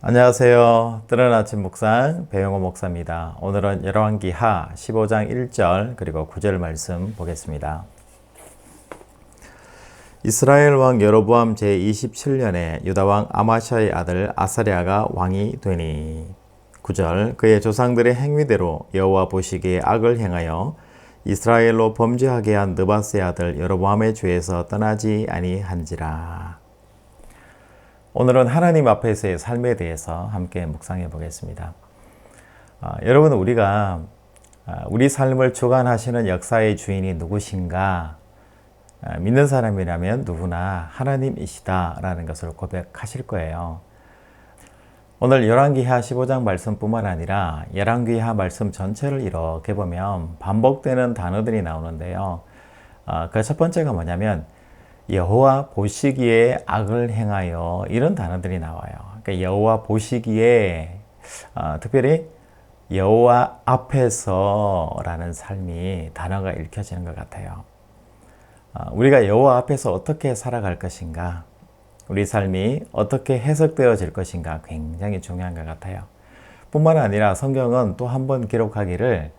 안녕하세요. 뜨는 아침 묵상 배영호 목사입니다. 오늘은 열왕기하 15장 1절 그리고 9절 말씀 보겠습니다. 이스라엘 왕 여로보암 제27년에 유다 왕 아마샤의 아들 아사랴가 왕이 되니 9절 그의 조상들의 행위대로 여호와 보시기에 악을 행하여 이스라엘로 범죄하게 한 느바스의 아들 여로보암의 죄에서 떠나지 아니한지라. 오늘은 하나님 앞에서의 삶에 대해서 함께 묵상해 보겠습니다. 여러분, 우리가 우리 삶을 주관하시는 역사의 주인이 누구신가? 믿는 사람이라면 누구나 하나님이시다라는 것을 고백하실 거예요. 오늘 열왕기하 15장 말씀뿐만 아니라 열왕기하 말씀 전체를 이렇게 보면 반복되는 단어들이 나오는데요. 그 첫 번째가 뭐냐면 여호와 보시기에 악을 행하여, 이런 단어들이 나와요. 그러니까 여호와 보시기에, 특별히 여호와 앞에서라는 삶이 단어가 읽혀지는 것 같아요. 우리가 여호와 앞에서 어떻게 살아갈 것인가, 우리 삶이 어떻게 해석되어질 것인가 굉장히 중요한 것 같아요. 뿐만 아니라 성경은 또 한 번 기록하기를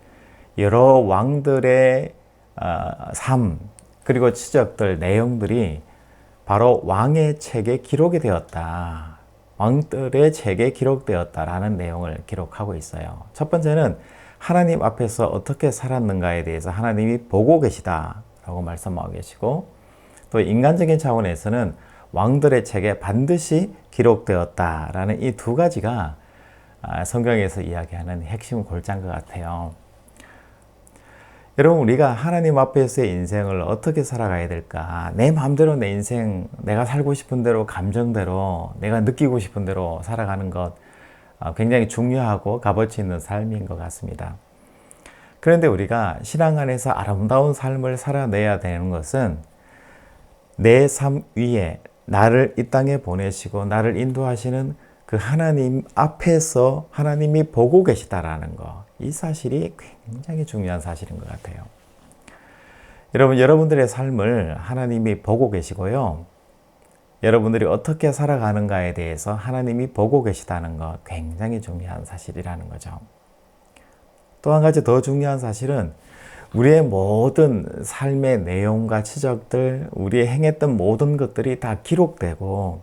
여러 왕들의 삶 그리고 치적들, 내용들이 바로 왕의 책에 기록이 되었다, 왕들의 책에 기록되었다라는 내용을 기록하고 있어요. 첫 번째는 하나님 앞에서 어떻게 살았는가에 대해서 하나님이 보고 계시다라고 말씀하고 계시고, 또 인간적인 차원에서는 왕들의 책에 반드시 기록되었다라는 이 두 가지가 성경에서 이야기하는 핵심 골자인 것 같아요. 여러분, 우리가 하나님 앞에서의 인생을 어떻게 살아가야 될까? 내 마음대로 내 인생, 내가 살고 싶은 대로, 감정대로, 내가 느끼고 싶은 대로 살아가는 것 굉장히 중요하고 값어치 있는 삶인 것 같습니다. 그런데 우리가 신앙 안에서 아름다운 삶을 살아내야 되는 것은 내 삶 위에 나를 이 땅에 보내시고 나를 인도하시는 그 하나님 앞에서 하나님이 보고 계시다라는 것, 이 사실이 굉장히 중요한 사실인 것 같아요. 여러분, 여러분들의 삶을 하나님이 보고 계시고요, 여러분들이 어떻게 살아가는가에 대해서 하나님이 보고 계시다는 것, 굉장히 중요한 사실이라는 거죠. 또 한 가지 더 중요한 사실은 우리의 모든 삶의 내용과 치적들, 우리의 행했던 모든 것들이 다 기록되고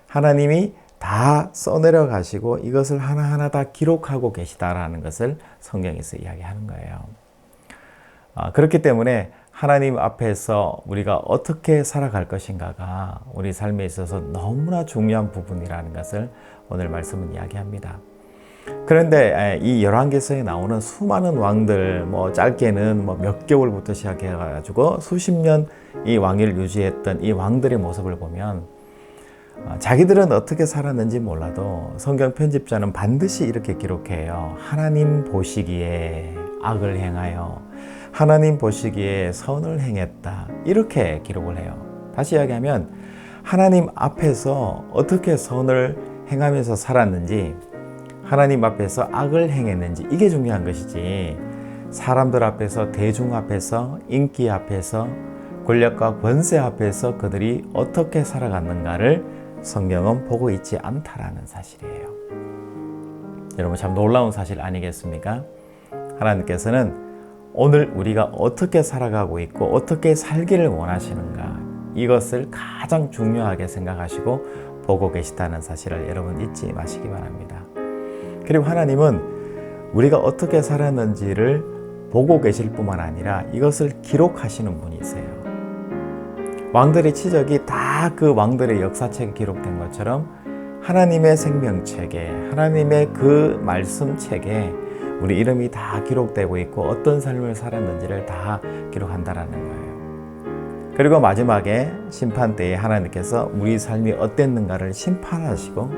하나님이 다 써내려 가시고 이것을 하나하나 다 기록하고 계시다라는 것을 성경에서 이야기하는 거예요. 그렇기 때문에 하나님 앞에서 우리가 어떻게 살아갈 것인가가 우리 삶에 있어서 너무나 중요한 부분이라는 것을 오늘 말씀은 이야기합니다. 그런데 이 열왕기서에 나오는 수많은 왕들, 짧게는 몇 개월부터 시작해 가지고 수십 년 이 왕위를 유지했던 이 왕들의 모습을 보면 자기들은 어떻게 살았는지 몰라도 성경 편집자는 반드시 이렇게 기록해요. 하나님 보시기에 악을 행하여 하나님 보시기에 선을 행했다, 이렇게 기록을 해요. 다시 이야기하면 하나님 앞에서 어떻게 선을 행하면서 살았는지, 하나님 앞에서 악을 행했는지, 이게 중요한 것이지 사람들 앞에서, 대중 앞에서, 인기 앞에서, 권력과 권세 앞에서 그들이 어떻게 살아갔는가를 성경은 보고 있지 않다라는 사실이에요. 여러분, 참 놀라운 사실 아니겠습니까? 하나님께서는 오늘 우리가 어떻게 살아가고 있고 어떻게 살기를 원하시는가, 이것을 가장 중요하게 생각하시고 보고 계시다는 사실을 여러분 잊지 마시기 바랍니다. 그리고 하나님은 우리가 어떻게 살았는지를 보고 계실 뿐만 아니라 이것을 기록하시는 분이세요. 왕들의 치적이 다 그 왕들의 역사책에 기록된 것처럼 하나님의 생명책에, 하나님의 그 말씀책에 우리 이름이 다 기록되고 있고 어떤 삶을 살았는지를 다 기록한다라는 거예요. 그리고 마지막에 심판 때에 하나님께서 우리 삶이 어땠는가를 심판하시고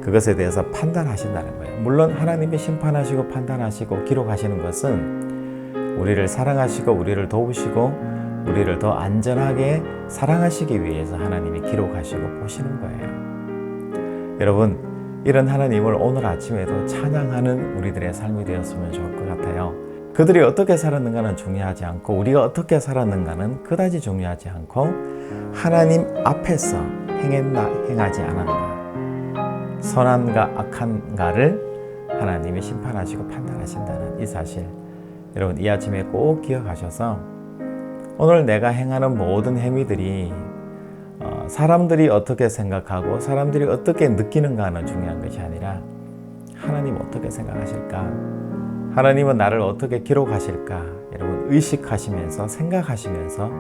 그것에 대해서 판단하신다는 거예요. 물론 하나님이 심판하시고 판단하시고 기록하시는 것은 우리를 사랑하시고 우리를 도우시고 우리를 더 안전하게 사랑하시기 위해서 하나님이 기록하시고 보시는 거예요. 여러분, 이런 하나님을 오늘 아침에도 찬양하는 우리들의 삶이 되었으면 좋을 것 같아요. 그들이 어떻게 살았는가는 중요하지 않고 우리가 어떻게 살았는가는 그다지 중요하지 않고 하나님 앞에서 행했나 행하지 않았나, 선한가 악한가를 하나님이 심판하시고 판단하신다는 이 사실, 여러분 이 아침에 꼭 기억하셔서 오늘 내가 행하는 모든 행위들이 사람들이 어떻게 생각하고 사람들이 어떻게 느끼는가는 중요한 것이 아니라 하나님 어떻게 생각하실까, 하나님은 나를 어떻게 기록하실까, 여러분 의식하시면서 생각하시면서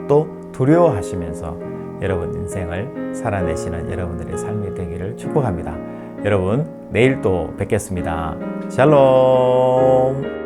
또 두려워하시면서 여러분 인생을 살아내시는 여러분들의 삶이 되기를 축복합니다. 여러분 내일 또 뵙겠습니다. 샬롬.